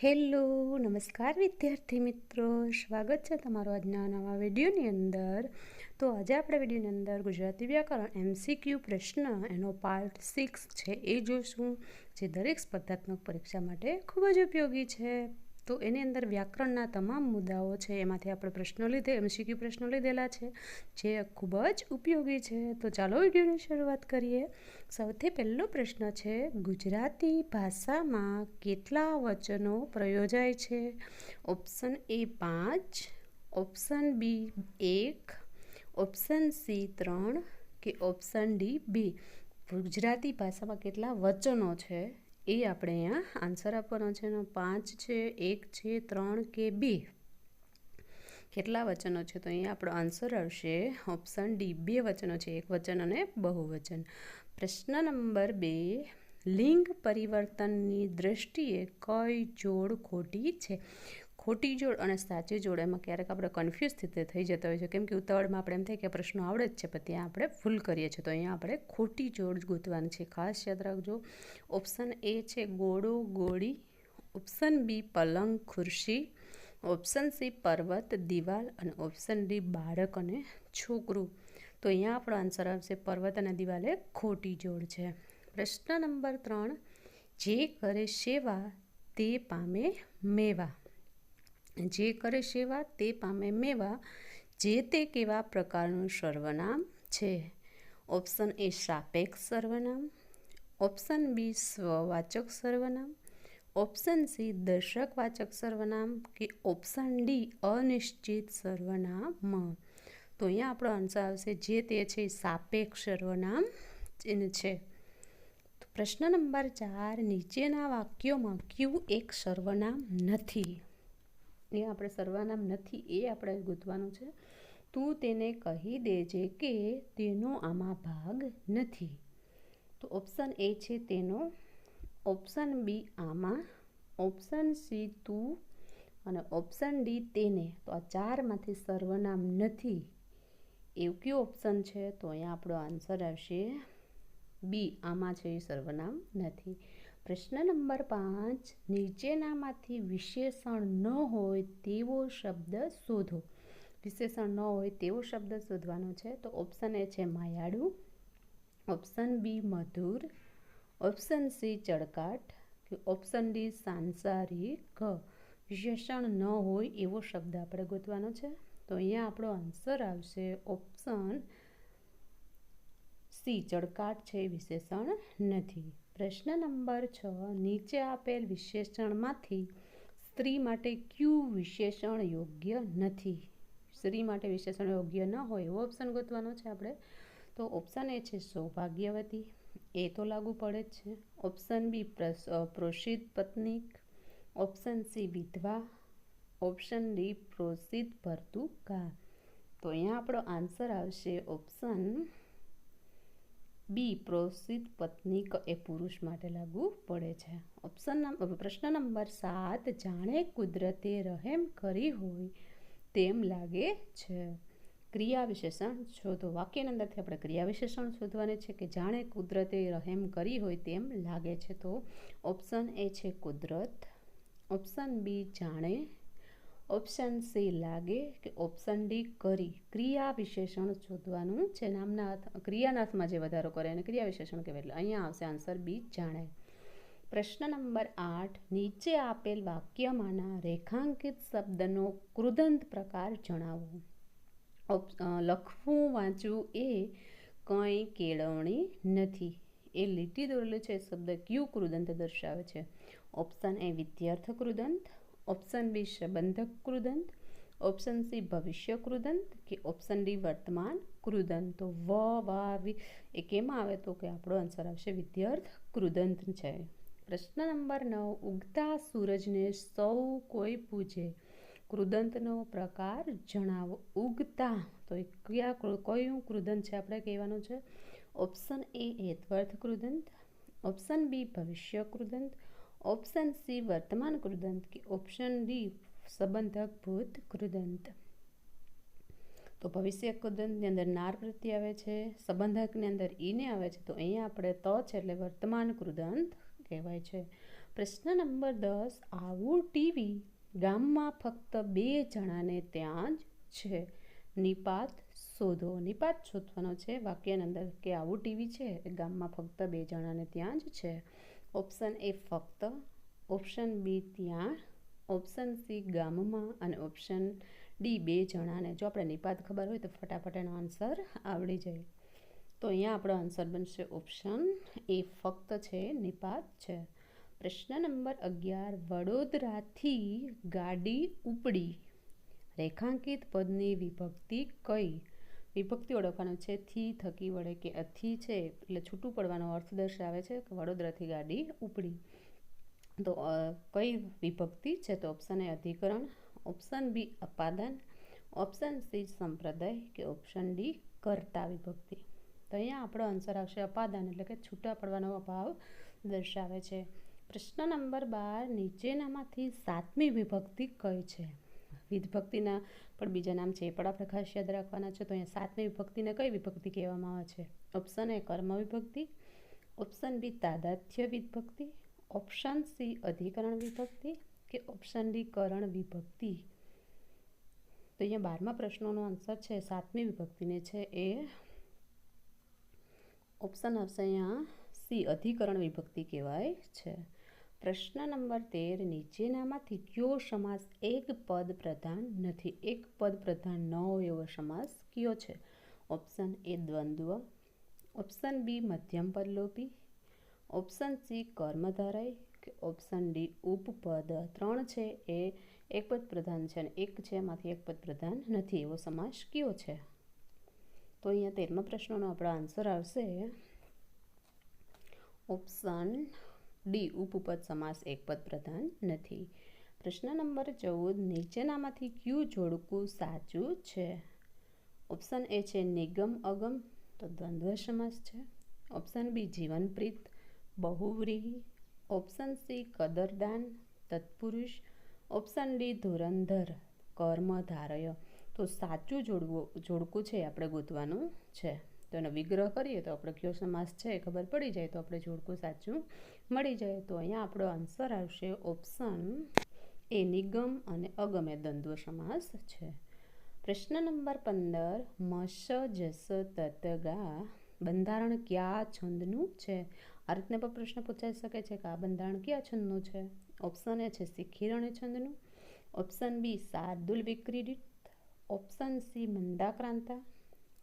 Hello નમસ્કાર વિદ્યાર્થી મિત્રો, સ્વાગત છે તમારું આજના નવા વિડીયોની અંદર. તો આજે આપણે વિડીયોની અંદર ગુજરાતી વ્યાકરણ MCQ પ્રશ્ન એનો પાર્ટ 6 છે એ જોઈશું, જે દરેક સ્પર્ધાત્મક પરીક્ષા માટે ખૂબ જ ઉપયોગી છે. તો એની અંદર વ્યાકરણના તમામ મુદ્દાઓ છે એમાંથી આપણે MCQ પ્રશ્નો લીધેલા છે, જે ખૂબ જ ઉપયોગી છે. તો ચાલો વિડીયોની શરૂઆત કરીએ. સૌથી પહેલો પ્રશ્ન છે, ગુજરાતી ભાષામાં કેટલા વચનો પ્રયોજાય છે? Option A 5, option B 1, option C 3 કે ઓપ્શન D 2. ગુજરાતી ભાષામાં કેટલા વચનો છે એ આપણે અહીંયા આન્સર આપવાનો છે. એનો 5 છે, 1 છે, 3 કે 2. કેટલા વચનો છે? તો અહીંયા આપણો આન્સર આવશે ઓપ્શન D 2 વચનો છે, એક વચન અને બહુવચન. પ્રશ્ન નંબર 2, લિંગ પરિવર્તનની દ્રષ્ટિએ કઈ જોડ ખોટી છે? ખોટી જોડ અને સાચી જોડ એમાં ક્યારેક આપણે કન્ફ્યુઝ થઈ જતા હોય છે, કેમ કે ઉતાવળમાં આપણે એમ થાય કે પ્રશ્નો આવડે જ છે, પણ ત્યાં આપણે ભૂલ કરીએ છીએ. તો અહીંયા આપણે ખોટી જોડ ગોતવાની છે, ખાસ યાદ રાખજો. ઓપ્શન A છે ગોળો ગોળી, ઓપ્શન B પલંગ ખુરશી, ઓપ્શન C પર્વત દિવાલ અને ઓપ્શન D બાળક અને છોકરું. તો અહીંયા આપણો આન્સર આવશે પર્વત અને દિવાલ એ ખોટી જોડ છે. પ્રશ્ન નંબર 3, જે કરે સેવા તે પામે મેવા. જે કરે સેવા તે પામે મેવા, જે તે કેવા પ્રકારનું સર્વનામ છે? ઓપ્શન A સાપેક્ષ સર્વનામ, ઓપ્શન B સ્વવાચક સર્વનામ, ઓપ્શન C દર્શકવાચક સર્વનામ કે ઓપ્શન D અનિશ્ચિત સર્વનામ. તો અહીંયા આપણો આન્સર આવશે જે તે છે સાપેક્ષ સર્વનામ છે. પ્રશ્ન નંબર 4, નીચેના વાક્યોમાં કયું એક સર્વનામ નથી? એ આપણે સર્વનામ નથી એ આપણે ગોતવાનું છે. તું તેને કહી દેજે કે તેનો આમાં ભાગ નથી. તો ઓપ્શન A છે તેનો, ઓપ્શન B આમાં, ઓપ્શન C તું અને ઓપ્શન D તેને. તો આ ચારમાંથી સર્વનામ નથી એવું કયું ઓપ્શન છે? તો અહીંયા આપણો આન્સર આવશે B આમાં છે એ સર્વનામ નથી. પ્રશ્ન નંબર 5, નીચેનામાંથી વિશેષણ ન હોય તેવો શબ્દ શોધો. વિશેષણ ન હોય તેવો શબ્દ શોધવાનો છે. તો ઓપ્શન A છે માયાળુ, ઓપ્શન B મધુર, ઓપ્શન C ચળકાટ કે ઓપ્શન D સાંસારિક. વિશેષણ ન હોય એવો શબ્દ આપણે ગોતવાનો છે. તો અહીંયા આપણો આન્સર આવશે ઓપ્શન C ચળકાટ છે એ વિશેષણ નથી. પ્રશ્ન નંબર 6, નીચે આપેલ વિશેષણમાંથી સ્ત્રી માટે કયું વિશેષણ યોગ્ય નથી? સ્ત્રી માટે વિશેષણ યોગ્ય ન હોય એવો ઓપ્શન ગોતવાનો છે આપણે. તો ઓપ્શન A છે સૌભાગ્યવતી, એ તો લાગુ પડે જ છે. ઓપ્શન B પ્રોષિત પત્નીક, ઓપ્શન C વિધવા, ઓપ્શન D પ્રોષિત ભર્તુકા. તો અહીંયા આપણો આન્સર આવશે ઓપ્શન B પ્રોષિત પત્નીક, એ પુરુષ માટે લાગુ પડે છે. પ્રશ્ન નંબર 7, જાણે કુદરતે રહેમ કરી હોય તેમ લાગે છે. ક્રિયા વિશેષણ શોધો. વાક્યની અંદરથી આપણે ક્રિયા વિશેષણ શોધવાની છે કે જાણે કુદરતે રહેમ કરી હોય તેમ લાગે છે. તો ઓપ્શન A છે કુદરત, ઓપ્શન B જાણે, ઓપ્શન C લાગે કે ઓપ્શન D કરી. ક્રિયા વિશેષણ શોધવાનું છે. ક્રિયાના અર્થમાં જે વધારો કરે એને ક્રિયા વિશેષણ કહેવાય. એટલે અહીંયા આવશે આન્સર B જાણે. પ્રશ્ન નંબર 8, નીચે આપેલ વાક્યમાંના રેખાંકિત શબ્દનો કૃદંત પ્રકાર જણાવો. લખવું વાંચવું એ કંઈ કેળવણી નથી. એ લીટી દોરેલું છે શબ્દ કયું કૃદંત દર્શાવે છે? ઓપ્શન A વિધ્યર્થ કૃદંત, ઓપ્શન B સંબંધક કૃદંત, ઓપ્શન C ભવિષ્ય કૃદંત કે ઓપ્શન D વર્તમાન કૃદંત. તો વા વી એ કેમાં આવે? તો કે આપણો આન્સર આવશે વિધ્યર્થ કૃદંત છે. પ્રશ્ન નંબર 9, ઉગતા સૂરજને સૌ કોઈ પૂજે. કૃદંતનો પ્રકાર જણાવો. ઉગતા, તો કયું કૃદંત છે આપણે કહેવાનું છે? ઓપ્શન A હેત્વર્થ કૃદંત, ઓપ્શન B ભવિષ્ય કૃદંત, ઓપ્શન C વર્તમાન કૃદંત કે ઓપ્શન D સંબંધક ભૂત કૃદંત. તો ભવિષ્ય કૃદંતની અંદર નાર પ્રત્યય આવે છે, સંબંધકની અંદર ઈને આવે છે. તો અહીંયા આપણે છે એટલે વર્તમાન કૃદંત કહેવાય છે. પ્રશ્ન નંબર 10, આવું ટીવી ગામમાં ફક્ત 2 જણાને ત્યાં જ છે. નિપાત શોધો. નિપાત શોધવાનો છે વાક્યની અંદર કે આવું ટીવી છે એ ગામમાં ફક્ત 2 જણાને ત્યાં જ છે. ઓપ્શન એ ફક્ત, ઓપ્શન બી ત્યાં, ઓપ્શન સી ગામમાં અને ઓપ્શન ડી 2 જણાને. જો આપણે નિપાત ખબર હોય તો ફટાફટ એનો આન્સર આવડી જાય. તો અહીંયા આપણો આન્સર બનશે ઓપ્શન એ ફક્ત છે, નિપાત છે. પ્રશ્ન નંબર 11, વડોદરાથી ગાડી ઉપડી. રેખાંકિત પદની વિભક્તિ કઈ? વિભક્તિ ઓળખવાનું છે. થી, થકી, વડે કે અથી છે એટલે છૂટું પડવાનો અર્થ દર્શાવે છે કે વડોદરાથી ગાડી ઉપડી. તો કઈ વિભક્તિ છે? તો ઓપ્શન એ અધિકરણ, ઓપ્શન બી અપાદાન, ઓપ્શન સી સંપ્રદાય કે ઓપ્શન ડી કર્તા વિભક્તિ. તો અહીંયા આપણો આન્સર આવશે અપાદાન, એટલે કે છૂટા પડવાનો અભાવ દર્શાવે છે. પ્રશ્ન નંબર 12, નીચેનામાંથી 7મી વિભક્તિ કઈ છે? વિભક્તિના પણ બીજા નામ છે એ પણ આપણે ખાસ યાદ રાખવાના છે. તો અહીંયા 7મી વિભક્તિને કઈ વિભક્તિ કહેવામાં આવે છે? ઓપ્શન એ કર્મ વિભક્તિ, ઓપ્શન બી તાદાત્ય વિભક્તિ, ઓપ્શન સી અધિકરણ વિભક્તિ કે ઓપ્શન ડી કરણ વિભક્તિ. તો અહીંયા 12મા પ્રશ્નોનો આન્સર છે 7મી વિભક્તિને છે એ ઓપ્શન આવશે અહીંયા સી અધિકરણ વિભક્તિ કહેવાય છે. પ્રશ્ન નંબર 13, નીચેનામાંથી કયો સમાસ એક પદ પ્રધાન નથી? એક પદ પ્રધાન ન હોય એવો સમાસ કયો છે? ઓપ્શન એ દ્વંદ્વ, ઓપ્શન બી મધ્યમ પદલોપી, ઓપ્શન સી કર્મધારય કે ઓપ્શન ડી ઉપપદ. 3 છે એ એક પદ પ્રધાન છે અને 1 છે એમાંથી એક પદ પ્રધાન નથી એવો સમાસ કયો છે? તો અહીંયા 13મા પ્રશ્નનો આપણો આન્સર આવશે ઓપ્શન ડી ઉપપદ સમાસ એક પદ પ્રધાન નથી. પ્રશ્ન નંબર 14, નીચેનામાંથી કયું જોડકું સાચું છે? ઓપ્શન એ છે નિગમ અગમ, તો દ્વંદ્વ સમાસ છે. ઓપ્શન બી જીવનપ્રીત, બહુવ્રીહી, ઓપ્શન સી કદરદાન, તત્પુરુષ, ઓપ્શન ડી ધુરંધર, કર્મધારય. તો સાચું જોડકું છે આપણે ગોતવાનું છે. તો એનો વિગ્રહ કરીએ તો આપણે કયો સમાસ છે એ ખબર પડી જાય તો આપણે જોડકું સાચું મળી જાય. તો અહીંયા આપણો આન્સર આવશે ઓપ્શન એ નિગમ અને અગમ એ દ્વંદ્વ સમાસ છે. પ્રશ્ન નંબર 15, મસ જસ તત ગા બંધારણ કયા છંદનું છે? આ રીતના પણ પ્રશ્ન પૂછાઈ શકે છે કે આ બંધારણ કયા છંદનું છે? ઓપ્શન એ છે શિખીરણી છંદનું, ઓપ્શન બી શાર્દુલ વિક્રીડિત, ઓપ્શન સી મંદાક્રાંતા,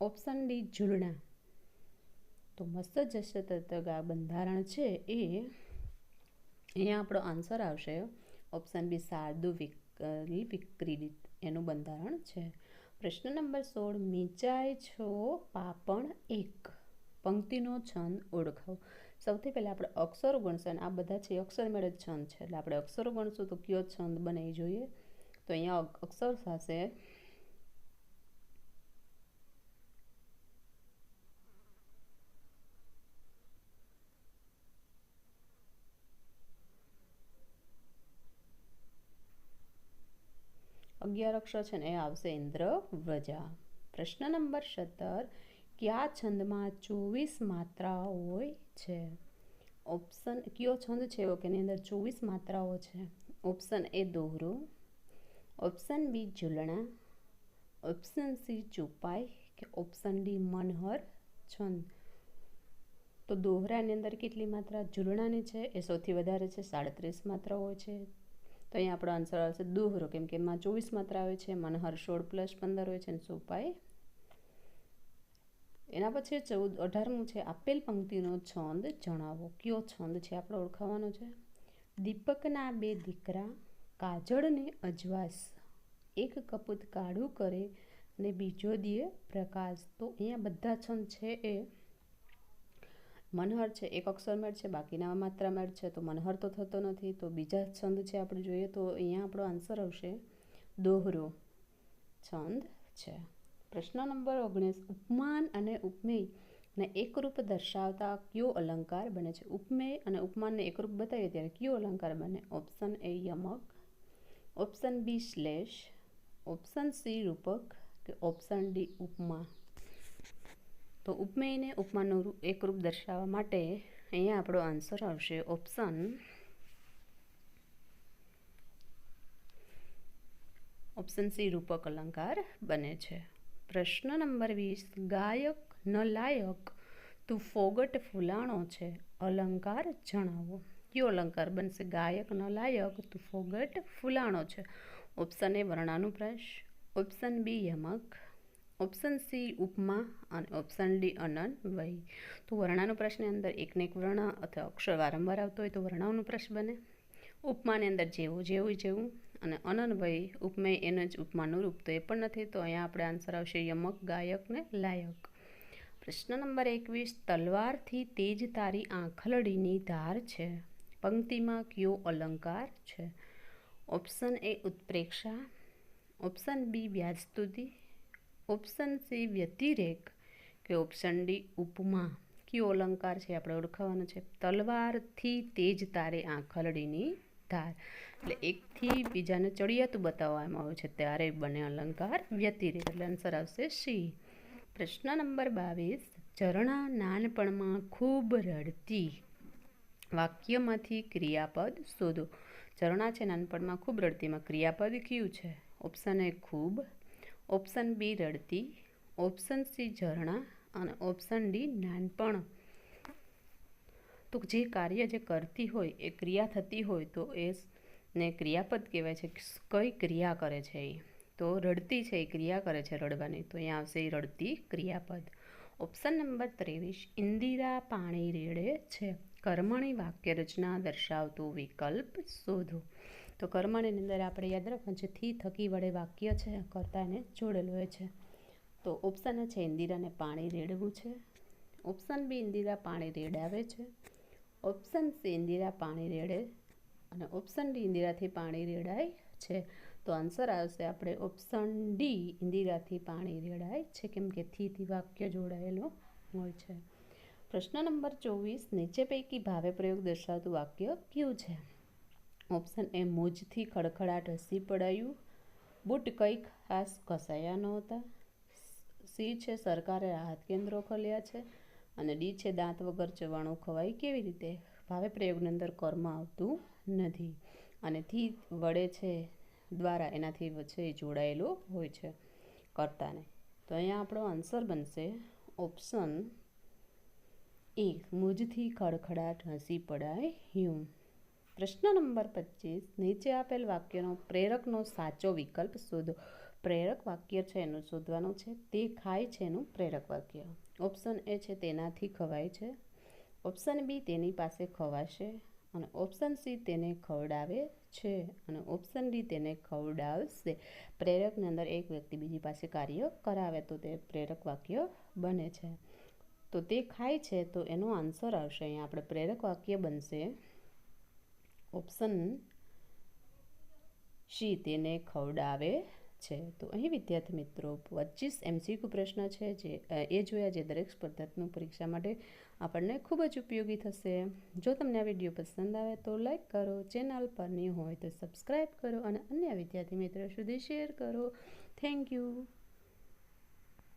ઓપ્શન ડી ઝૂલણા. તો મસ્ત જશ તત ગા બંધારણ છે એ અહીંયા આપણો આન્સર આવશે ઓપ્શન બી શાર્દુલ વિક્રીડિત એનું બંધારણ છે. પ્રશ્ન નંબર 16, મીચાય છો પાપણ એક પંક્તિનો છંદ ઓળખાવો. સૌથી પહેલાં આપણે અક્ષરો ગણશું અને આ બધા છે અક્ષર મેળ જ છંદ છે એટલે આપણે અક્ષરો ગણશું તો કયો છંદ બને એ જોઈએ. તો અહીંયા અક્ષર થશે અગિયાર અક્ષર છે ને એ આવશે ઇન્દ્ર વ્રજા. પ્રશ્ન નંબર 17, કયા છંદમાં 24 માત્રાઓ હોય છે? ઓપ્શન કયો છંદ છે કે એની અંદર 24 માત્રાઓ છે? ઓપ્શન એ દોહરો, ઓપ્શન બી ઝૂલણા, ઓપ્શન સી ચુપાઈ કે ઓપ્શન ડી મનહર છંદ. તો દોહરાની અંદર કેટલી માત્રા? ઝૂલણાની છે એ સૌથી વધારે છે, 37 માત્રાઓ હોય છે. તો અહીંયા આપણો આન્સર આવશે દોહરો, કેમ કે એમાં 24 માત્રા આવે છે. મનહર 16 + 15 હોય છે અને ચુપાઈ. એના પછી 18મું છે આપેલ પંક્તિનો છંદ જણાવો. કયો છંદ છે આપણે ઓળખાવાનો છે? દીપકના 2 દીકરા કાજળને અજવાસ, એક કપૂત કાળું કરે અને બીજો દિયે પ્રકાશ. તો અહીંયા બધા છંદ છે એ મનહર છે એક અક્ષર મેળ છે, બાકીના માત્રા મેળ છે. તો મનહર તો થતો નથી, તો બીજા છંદ છે આપણે જોઈએ તો અહીંયા આપણો આન્સર આવશે દોહરો છંદ છે. પ્રશ્ન નંબર 19, ઉપમાન અને ઉપમેયને એકરૂપ દર્શાવતા કયો અલંકાર બને છે? ઉપમેય અને ઉપમાનને એકરૂપ બતાવીએ ત્યારે કયો અલંકાર બને? ઓપ્શન એ યમક, ઓપ્શન બી શ્લેષ, ઓપ્શન સી રૂપક કે ઓપ્શન ડી ઉપમા. તો ઉપમેયને ઉપમાનનું એકરૂપ દર્શાવવા માટે અહીંયા આપણો આન્સર આવશે ઓપ્શન ઓપ્શન સી રૂપક અલંકાર બને છે. પ્રશ્ન નંબર 20, ગાયક ન લાયક તું ફોગટ ફૂલાણો છે, અલંકાર જણાવો. કયો અલંકાર બનશે? ગાયક ન લાયક તું ફોગટ ફૂલાણો છે. ઓપ્શન એ વર્ણાનુપ્રાસ, ઓપ્શન બી યમક, ઓપ્શન સી ઉપમા અને ઓપ્શન ડી અનન્વય. તો વર્ણાનુપ્રાસની અંદર એકને એક વર્ણ અથવા અક્ષર વારંવાર આવતો હોય તો વર્ણાનુપ્રાસ બને. ઉપમાની અંદર જેવું જેવું જેવું અને અનન્વય ઉપમેય એને જ ઉપમાનું રૂપ, તો એ પણ નથી. તો અહીંયા આપણે આન્સર આવશે યમક, ગાયક ને લાયક. પ્રશ્ન નંબર 21, તલવારથી તેજ તારી આંખલડીની ધાર છે, પંક્તિમાં કયો અલંકાર છે? ઓપ્શન એ ઉત્પ્રેક્ષા, ઓપ્શન બી વ્યાજસ્તુતિ, ઓપ્શન સી વ્યતિરેક કે ઓપ્શન ડી ઉપમા. કયો અલંકાર છે આપણે ઓળખાવાનો છે. તલવારથી તેજ તારે આંખલડીની ધાર, એટલે એકથી બીજાને ચડિયાતું બતાવવામાં આવ્યું છે ત્યારે બને અલંકાર વ્યતિરેક, એટલે આન્સર આવશે સી. પ્રશ્ન નંબર 22, ઝરણા નાનપણમાં ખૂબ રડતી, વાક્યમાંથી ક્રિયાપદ શોધો. ઝરણા છે નાનપણમાં ખૂબ રડતી, માં ક્રિયાપદ કયું છે? ઓપ્શન એ ખૂબ, ઓપ્શન બી રડતી, ઓપ્શન સી ઝરણા અને ઓપ્શન ડી નાનપણ. તો જે કાર્ય જે કરતી હોય એ ક્રિયા થતી હોય તો એ ને ક્રિયાપદ કહેવાય છે. કઈ ક્રિયા કરે છે એ? તો રડતી છે એ ક્રિયા કરે છે રડવાની, તો અહીંયા આવશે રડતી ક્રિયાપદ. ઓપ્શન નંબર 23, ઇન્દિરા પાણી રેડે છે, કર્મણી વાક્ય રચના દર્શાવતું વિકલ્પ શોધો. તો કર્મણીની અંદર આપણે યાદ રાખવાનું છે થી થકી વડે વાક્ય છે કરતા એને જોડેલું હોય છે. તો ઓપ્શન એ છે ઇન્દિરાને પાણી રેડવું છે, ઓપ્શન બી ઇન્દિરા પાણી રેડાવે છે, ઓપ્શન સી ઇન્દિરા પાણી રેડે અને ઓપ્શન ડી ઇન્દિરાથી પાણી રેડાય છે. તો આન્સર આવશે આપણે ઓપ્શન ડી ઇન્દિરાથી પાણી રેડાય છે, કેમ કે થી વાક્ય જોડાયેલો હોય છે. પ્રશ્ન નંબર 24, નીચે પૈકી ભાવે પ્રયોગ દર્શાવતું વાક્ય કયું છે? ઓપ્શન એ મોજથી ખડખડાટ હસી પડાયું, બૂટ કંઈ ખાસ કસાયા નહોતા, સી છે સરકારે રાહત કેન્દ્રો ખોલ્યા છે અને ડી છે દાંત વગર ચવાણું ખવાય કેવી રીતે. ભાવે પ્રયોગની અંદર કર્મ આવતું નથી અને થી વડે છે દ્વારા એનાથી વચ્ચે જોડાયેલો હોય છે કર્તાને. તો અહીંયા આપણો આન્સર બનશે ઓપ્શન એ, મુજથી ખડખડાટ હસી પડાયું. પ્રશ્ન નંબર 25, નીચે આપેલ વાક્યનો પ્રેરકનો સાચો વિકલ્પ શોધો. પ્રેરક વાક્ય છે એનું શોધવાનું છે. તે ખાય છે એનું પ્રેરક વાક્ય. ઓપ્શન એ છે તેનાથી ખવાય છે, ઓપ્શન બી તેની પાસે ખવાશે અને ઓપ્શન સી તેને ખવડાવે છે અને ઓપ્શન ડી તેને ખવડાવશે. પ્રેરકની અંદર એક વ્યક્તિ બીજી પાસે કાર્ય કરાવે તો તે પ્રેરક વાક્ય બને છે. તો તે ખાય છે તો એનો આન્સર આવશે અહીંયા આપણે પ્રેરક વાક્ય બનશે ઓપ્શન સી તેને ખવડાવે છે. તો અહીં વિદ્યાર્થી મિત્રો 25 MCQ પ્રશ્ન છે જે એ જોયા જે દરેક સ્પર્ધાત્મક પરીક્ષા માટે આપણને ખૂબ જ ઉપયોગી થશે. જો તમને આ વિડીયો પસંદ આવે તો લાઈક કરો, ચેનલ પર નહીં હોય તો સબસ્ક્રાઈબ કરો અને અન્ય વિદ્યાર્થી મિત્રો સુધી શેર કરો. Thank you.